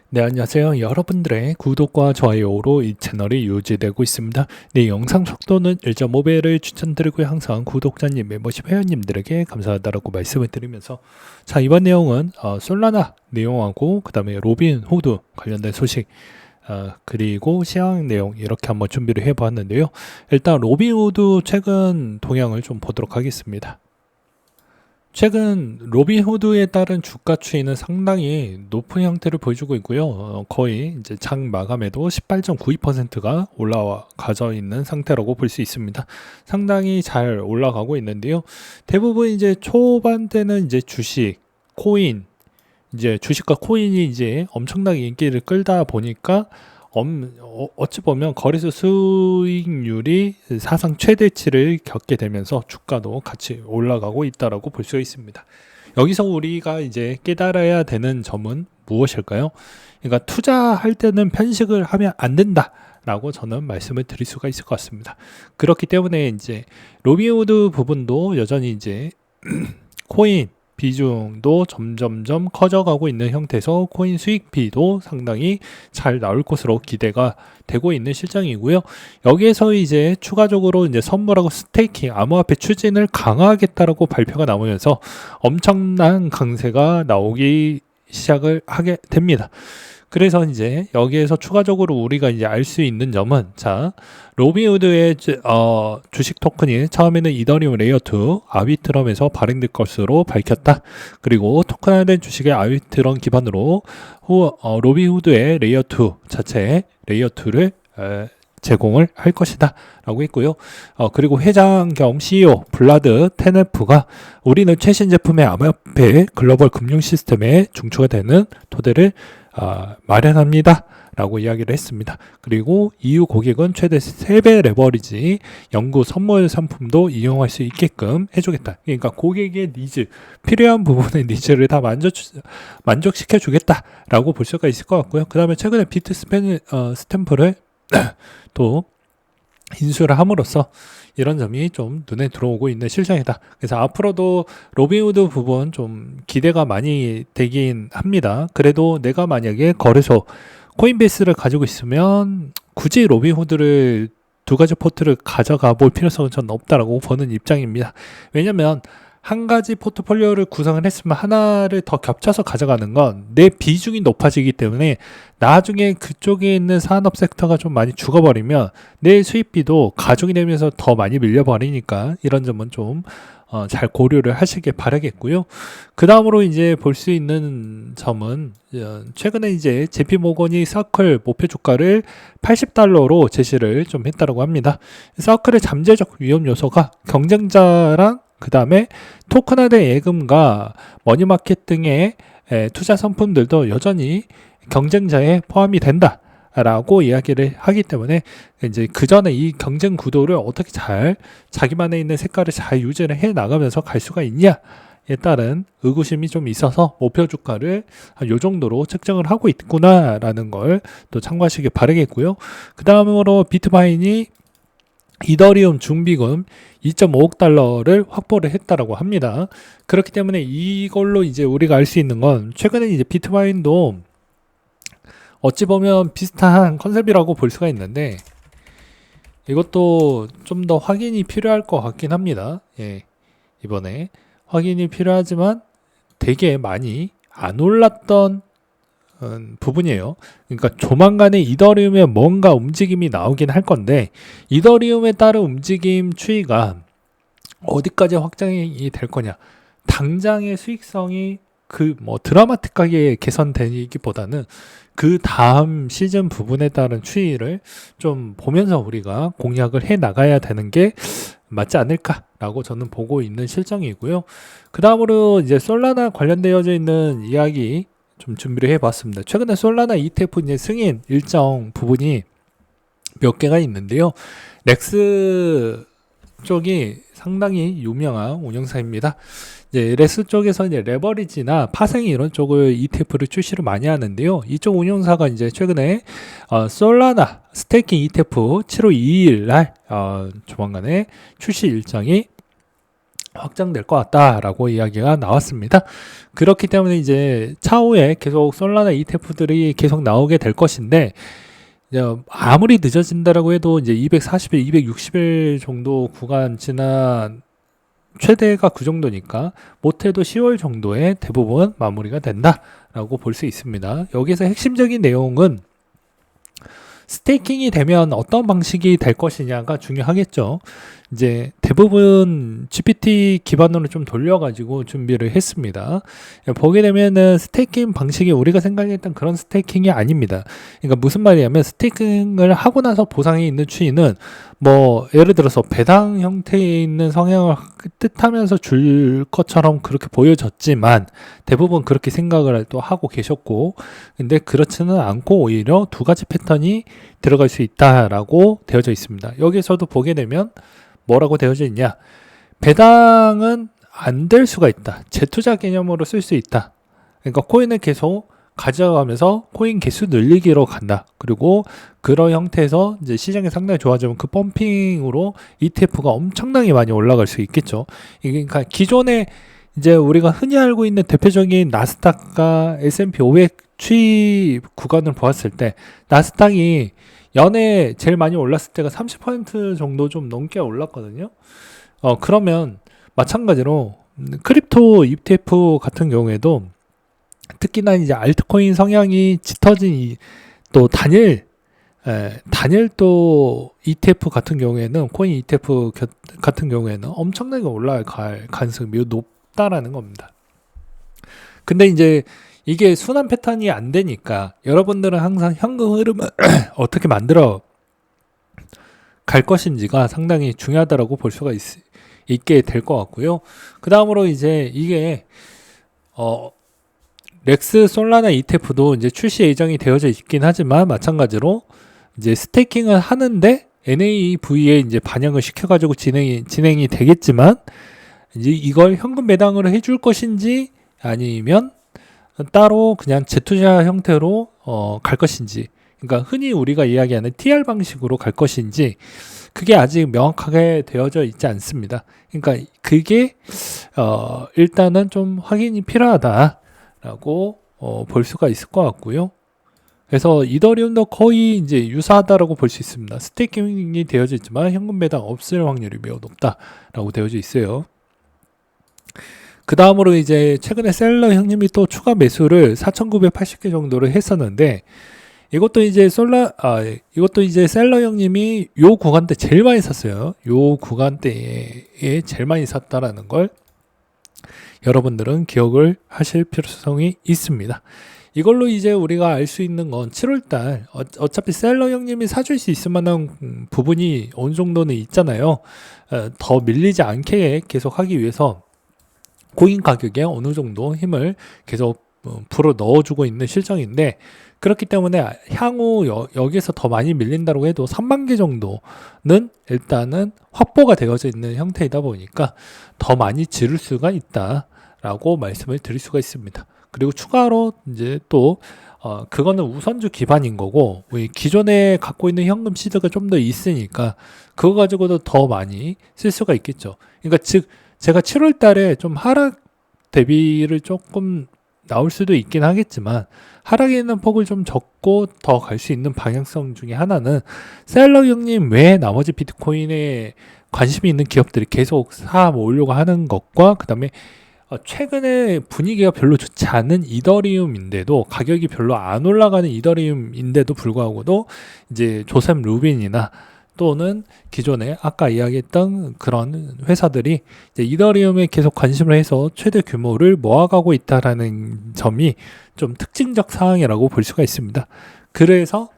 네, 안녕하세요. 여러분들의 구독과 좋아요로 이 채널이 유지되고 있습니다. 네, 영상 속도는 1.5배를 추천드리고요. 항상 구독자님, 멤버십 회원님들에게 감사하다라고 말씀을 드리면서 자, 이번 내용은 솔라나 내용하고 그 다음에 로빈 후드 관련된 소식 그리고 시황 내용 이렇게 한번 준비를 해보았는데요. 일단 로빈 후드 최근 동향을 좀 보도록 하겠습니다. 최근 로빈후드에 따른 주가 추이는 상당히 높은 형태를 보여주고 있고요. 거의 이제 장 마감에도 18.92%가 올라와 가져 있는 상태라고 볼 수 있습니다. 상당히 잘 올라가고 있는데요. 대부분 이제 초반 때는 이제 주식, 코인, 이제 주식과 코인이 이제 엄청나게 인기를 끌다 보니까 어찌 보면 거래소 수익률이 사상 최대치를 겪게 되면서 주가도 같이 올라가고 있다라고 볼 수 있습니다. 여기서 우리가 이제 깨달아야 되는 점은 무엇일까요? 그러니까 투자할 때는 편식을 하면 안 된다라고 저는 말씀을 드릴 수가 있을 것 같습니다. 그렇기 때문에 이제 로빈후드 부분도 여전히 이제 코인 비중도 점점점 커져가고 있는 형태에서 코인 수익비도 상당히 잘 나올 것으로 기대가 되고 있는 실정이고요. 여기에서 이제 추가적으로 이제 선물하고 스테이킹, 암호화폐 추진을 강화하겠다라고 발표가 나오면서 엄청난 강세가 나오기 시작을 하게 됩니다. 그래서 이제 여기에서 추가적으로 우리가 이제 알 수 있는 점은 자, 로빈후드의 주식 토큰이 처음에는 이더리움 레이어2 아비트럼에서 발행될 것으로 밝혔다. 그리고 토큰화된 주식의 아비트럼 기반으로 로빈후드의 레이어2 자체 레이어2를 제공을 할 것이다 라고 했고요. 그리고 회장 겸 CEO 블라드 테네프가 우리는 최신 제품의 암호화폐 글로벌 금융 시스템에 중추가 되는 토대를 마련합니다 라고 이야기를 했습니다. 그리고 EU 고객은 최대 3배 레버리지 연구 선물 상품도 이용할 수 있게끔 해주겠다. 그러니까 고객의 니즈, 필요한 부분의 니즈를 다 만족시켜 주겠다 라고 볼 수가 있을 것 같고요. 그 다음에 최근에 비트 스탬프를 또 인수를 함으로써 이런 점이 좀 눈에 들어오고 있는 실정이다. 그래서 앞으로도 로빈후드 부분 좀 기대가 많이 되긴 합니다. 그래도 내가 만약에 거래소 코인베이스를 가지고 있으면 굳이 로빈후드를 두 가지 포트를 가져가 볼 필요성은 전 없다라고 보는 입장입니다. 왜냐면 한 가지 포트폴리오를 구성을 했으면 하나를 더 겹쳐서 가져가는 건 내 비중이 높아지기 때문에 나중에 그쪽에 있는 산업 섹터가 좀 많이 죽어버리면 내 수입비도 가중이 되면서 더 많이 밀려버리니까 이런 점은 좀 잘 고려를 하시길 바라겠고요. 그 다음으로 이제 볼 수 있는 점은 최근에 이제 JP모건이 서클 목표 주가를 $80로 제시를 좀 했다고 합니다. 서클의 잠재적 위험 요소가 경쟁자랑 그 다음에 토큰화된 예금과 머니마켓 등의 투자 상품들도 여전히 경쟁자에 포함이 된다 라고 이야기를 하기 때문에 이제 그 전에 이 경쟁 구도를 어떻게 잘 자기만의 있는 색깔을 잘 유지를 해 나가면서 갈 수가 있냐에 따른 의구심이 좀 있어서 목표 주가를 요 정도로 측정을 하고 있구나라는 걸 또 참고하시길 바라겠고요. 그 다음으로 비트마인이 이더리움 준비금 2.5억 달러를 확보를 했다라고 합니다. 그렇기 때문에 이걸로 이제 우리가 알 수 있는 건 최근에 이제 비트마인도 어찌 보면 비슷한 컨셉이라고 볼 수가 있는데 이것도 좀 더 확인이 필요할 것 같긴 합니다. 예, 이번에 확인이 필요하지만 되게 많이 안 올랐던 부분이에요. 그러니까 조만간에 이더리움에 뭔가 움직임이 나오긴 할 건데 이더리움에 따른 움직임 추이가 어디까지 확장이 될 거냐, 당장의 수익성이 그 뭐 드라마틱하게 개선되기보다는 그 다음 시즌 부분에 따른 추이를 좀 보면서 우리가 공략을 해 나가야 되는 게 맞지 않을까라고 저는 보고 있는 실정이고요. 그 다음으로 이제 솔라나 관련되어져 있는 이야기 좀 준비를 해봤습니다. 최근에 솔라나 ETF 이제 승인 일정 부분이 몇 개가 있는데요. 렉스 쪽이 상당히 유명한 운영사입니다. 이제 렉스 쪽에서 이제 레버리지나 파생 이런 쪽을 ETF를 출시를 많이 하는데요. 이쪽 운영사가 이제 최근에 솔라나 스테이킹 ETF 7월 2일 날 조만간에 출시 일정이 확장될 것 같다라고 이야기가 나왔습니다. 그렇기 때문에 이제 차후에 계속 솔라나 ETF들이 계속 나오게 될 것인데, 이제 아무리 늦어진다라고 해도 이제 240일, 260일 정도 구간 지난 최대가 그 정도니까 못해도 10월 정도에 대부분 마무리가 된다라고 볼 수 있습니다. 여기서 핵심적인 내용은 스테이킹이 되면 어떤 방식이 될 것이냐가 중요하겠죠. 이제 대부분 GPT 기반으로 좀 돌려가지고 준비를 했습니다. 보게 되면은 스테이킹 방식이 우리가 생각했던 그런 스테이킹이 아닙니다. 그러니까 무슨 말이냐면, 스테이킹을 하고 나서 보상이 있는 추이는 뭐 예를 들어서 배당 형태에 있는 성향을 뜻하면서 줄 것처럼 그렇게 보여졌지만, 대부분 그렇게 생각을 또 하고 계셨고, 근데 그렇지는 않고 오히려 두 가지 패턴이 들어갈 수 있다라고 되어져 있습니다. 여기서도 보게 되면 뭐라고 되어져 있냐, 배당은 안 될 수가 있다, 재투자 개념으로 쓸 수 있다. 그러니까 코인을 계속 가져가면서 코인 개수 늘리기로 간다. 그리고 그런 형태에서 이제 시장이 상당히 좋아지면 그 펌핑으로 ETF가 엄청나게 많이 올라갈 수 있겠죠. 그러니까 기존에 이제 우리가 흔히 알고 있는 대표적인 나스닥과 S&P 500 추이 구간을 보았을 때, 나스닥이 연에 제일 많이 올랐을 때가 30% 정도 좀 넘게 올랐거든요. 그러면 마찬가지로 크립토 ETF 같은 경우에도, 특히나 이제 알트코인 성향이 짙어진 또 단일 또 ETF 같은 경우에는, 코인 ETF 같은 경우에는 엄청나게 올라갈 가능성이 매우 높다라는 겁니다. 근데 이제 이게 순환 패턴이 안 되니까 여러분들은 항상 현금 흐름을 어떻게 만들어 갈 것인지가 상당히 중요하다고 볼 수가 있게 될 것 같고요. 그 다음으로 이제 이게 렉스 솔라나 ETF도 이제 출시 예정이 되어져 있긴 하지만, 마찬가지로 이제 스테이킹을 하는데 NAV에 이제 반영을 시켜가지고 진행이 되겠지만, 이제 이걸 현금 배당으로 해줄 것인지 아니면 따로 그냥 재투자 형태로 갈 것인지, 그러니까 흔히 우리가 이야기하는 TR 방식으로 갈 것인지, 그게 아직 명확하게 되어져 있지 않습니다. 그러니까 그게 일단은 좀 확인이 필요하다라고 볼 수가 있을 것 같고요. 그래서 이더리움도 거의 이제 유사하다라고 볼 수 있습니다. 스테이킹이 되어져 있지만 현금 배당 없을 확률이 매우 높다라고 되어져 있어요. 그 다음으로 이제 최근에 셀러 형님이 또 추가 매수를 4,980개 정도를 했었는데, 이것도 이제 셀러 형님이 요 구간대 제일 많이 샀어요. 요 구간대에 제일 많이 샀다라는 걸 여러분들은 기억을 하실 필요성이 있습니다. 이걸로 이제 우리가 알 수 있는 건 7월달 어차피 셀러 형님이 사줄 수 있을 만한 부분이 어느 정도는 있잖아요. 더 밀리지 않게 계속 하기 위해서 코인 가격에 어느 정도 힘을 계속 불어 넣어주고 있는 실정인데, 그렇기 때문에 향후 여기에서 더 많이 밀린다고 해도 3만 개 정도는 일단은 확보가 되어져 있는 형태이다 보니까 더 많이 지를 수가 있다라고 말씀을 드릴 수가 있습니다. 그리고 추가로 이제 또 그거는 우선주 기반인 거고, 우리 기존에 갖고 있는 현금 시드가 좀 더 있으니까 그거 가지고도 더 많이 쓸 수가 있겠죠. 그러니까 즉 제가 7월 달에 좀 하락 대비를 조금 나올 수도 있긴 하겠지만, 하락에 있는 폭을 좀 적고 더 갈 수 있는 방향성 중에 하나는 셀러 형님 외에 나머지 비트코인에 관심이 있는 기업들이 계속 사 모으려고 하는 것과, 그 다음에 최근에 분위기가 별로 좋지 않은 이더리움인데도, 가격이 별로 안 올라가는 이더리움인데도 불구하고도 이제 조셉 루빈이나 또는 기존에 아까 이야기했던 그런 회사들이 이제 이더리움에 계속 관심을 해서 최대 규모를 모아가고 있다라는 점이 좀 특징적 사항이라고 볼 수가 있습니다. 그래서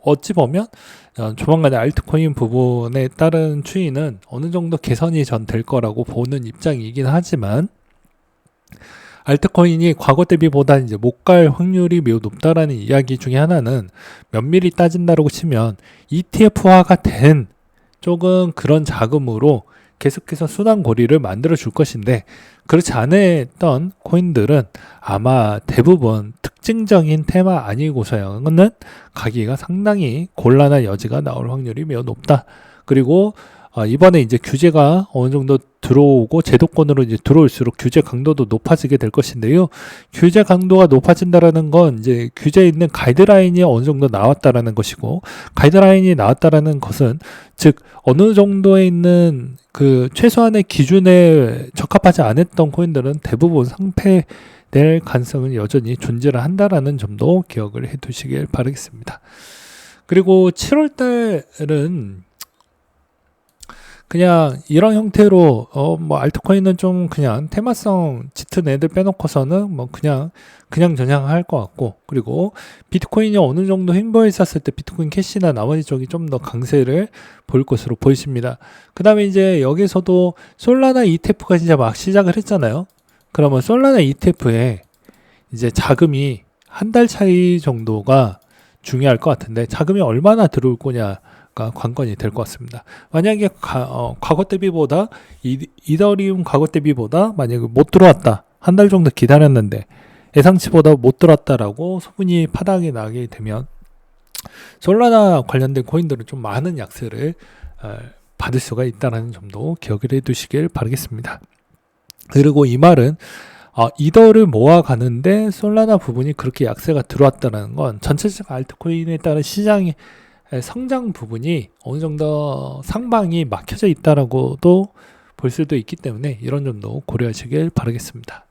어찌 보면 조만간에 알트코인 부분에 따른 추이는 어느 정도 개선이 전 될 거라고 보는 입장이긴 하지만, 알트코인이 과거 대비보다 이제 못 갈 확률이 매우 높다라는 이야기 중에 하나는, 면밀히 따진다고 치면 ETF화가 된 조금 그런 자금으로 계속해서 순환 고리를 만들어 줄 것인데, 그렇지 않았던 코인들은 아마 대부분 특징적인 테마 아니고서는 가기가 상당히 곤란한 여지가 나올 확률이 매우 높다. 그리고 이번에 이제 규제가 어느 정도 들어오고 제도권으로 이제 들어올수록 규제 강도도 높아지게 될 것인데요. 규제 강도가 높아진다라는 건 이제 규제에 있는 가이드라인이 어느 정도 나왔다라는 것이고, 가이드라인이 나왔다라는 것은 즉 어느 정도에 있는 그 최소한의 기준에 적합하지 않았던 코인들은 대부분 상폐될 가능성은 여전히 존재를 한다라는 점도 기억을 해 두시길 바라겠습니다. 그리고 7월 달은 그냥 이런 형태로 뭐 알트코인은 좀 그냥 테마성 짙은 애들 빼놓고서는 뭐 그냥 저냥 할 것 같고, 그리고 비트코인이 어느 정도 횡보해 있었을 때 비트코인 캐시나 나머지 쪽이 좀 더 강세를 보일 것으로 보이십니다. 그 다음에 이제 여기서도 솔라나 ETF가 이제 막 시작을 했잖아요. 그러면 솔라나 ETF에 이제 자금이 한 달 차이 정도가 중요할 것 같은데, 자금이 얼마나 들어올 거냐가 관건이 될 것 같습니다. 만약에 과거 대비보다 이더리움 과거 대비보다 만약에 못 들어왔다, 한 달 정도 기다렸는데 예상치보다 못 들어왔다라고 소문이 파다하게 나게 되면 솔라나 관련된 코인들은 좀 많은 약세를 받을 수가 있다는 점도 기억을 해 두시길 바라겠습니다. 그리고 이 말은 이더를 모아가는데 솔라나 부분이 그렇게 약세가 들어왔다는 건 전체적 알트코인에 따른 시장의 성장 부분이 어느 정도 상방이 막혀져 있다라고도 볼 수도 있기 때문에 이런 점도 고려하시길 바라겠습니다.